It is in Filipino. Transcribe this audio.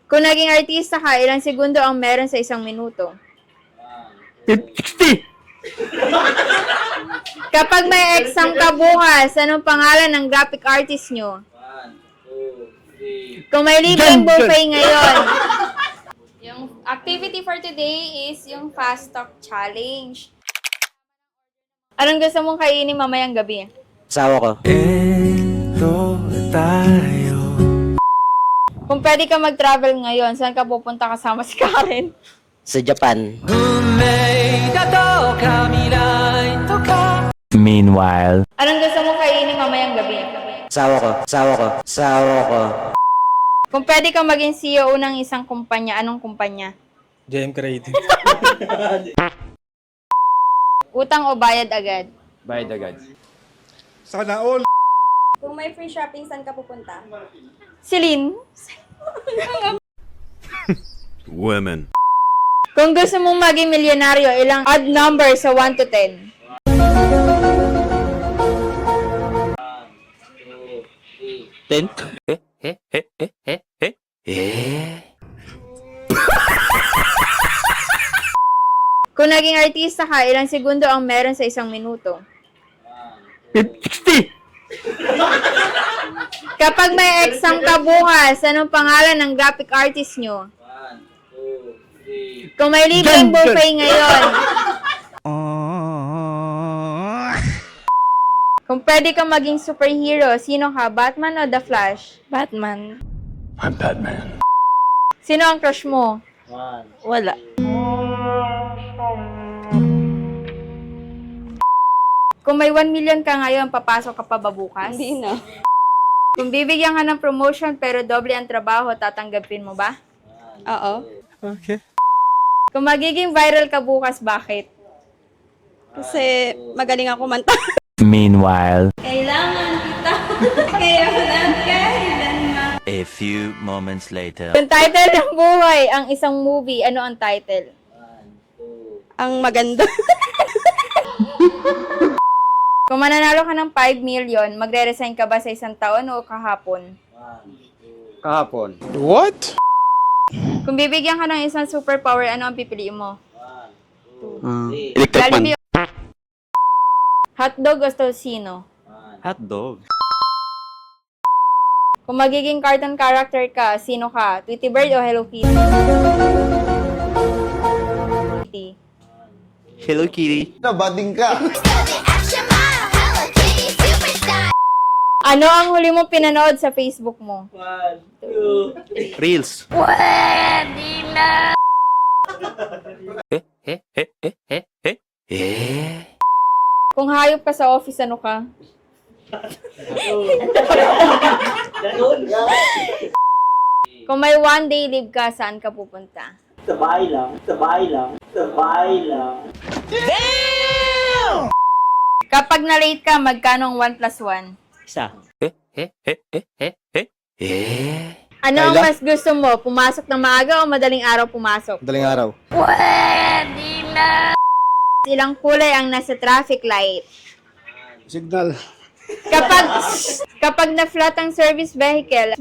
Kung naging artista ka, ilang segundo ang meron sa isang minuto? 60! Kapag may exam ka bukas, anong pangalan ng graphic artist nyo? Kung may libreng buffet ngayon. Yung activity for today is yung Fast Talk Challenge. Anong gusto mong kainin mamayang gabi? Asawa ko. Ito tayo. Kung pwede ka mag-travel ngayon, saan ka pupunta kasama si Karen? Sa Japan. Meanwhile, Anong gusto mong kainin mamayang gabi? Asawa ko. Asawa ko. Asawa ko. Kung pwede ka maging CEO ng isang kumpanya, anong kumpanya? JM Creative. Utang o bayad agad? Bayad agad. Sana all. Kung may free shopping, saan ka pupunta? Celine? Women. Kung gusto mong maging milyonaryo, ilang odd number sa 1 to 10? Ten? Kung naging artista ka, ilang segundo ang meron sa isang minuto? 60! Kapag may exam ka bukas, anong pangalan ng graphic artist nyo? Kung may libreng buffet ngayon. Kung pwede ka maging superhero, sino ka? Batman o The Flash? Batman. I'm Batman. Sino ang crush mo? Wala. Kung may 1 million ka ngayon, papasok ka pa ba bukas? Hindi na. Kung bibigyan ka ng promotion pero doble ang trabaho, tatanggapin mo ba? Oo. Okay. Kung magiging viral ka bukas, bakit? Kasi magaling ako manta. meanwhile, Kailangan kita. Kaya walang kailanman. a few moments later. Yung title ng buhay, ang isang movie, ano ang title? Ang maganda. Kung mananalo ka ng 5 million, magre-resign ka ba sa isang taon o kahapon? Kahapon. What? Kung bibigyan ka ng isang superpower, ano ang pipiliin mo? Electric man. Jollibee o hotdog o tocino? Hotdog. Kung magiging cartoon character ka, sino ka? Tweety Bird o Hello Kitty? Hello, Kitty. Nabading ka. Ano ang huli mong pinanood sa Facebook mo? Reels. Kung hayop ka sa office, ano ka? Kung may 1 day leave ka, saan ka pupunta? Sa bahay lang. Sa bahay lang. Sa bahay lang. Kapag na-late ka, magkano ang 1 plus 1? Isa. Ano ang mas gusto mo? Pumasok ng maaga o madaling araw pumasok? Daling araw. Ilang kulay ang nasa traffic light? Signal. Kapag na-flat ang service vehicle,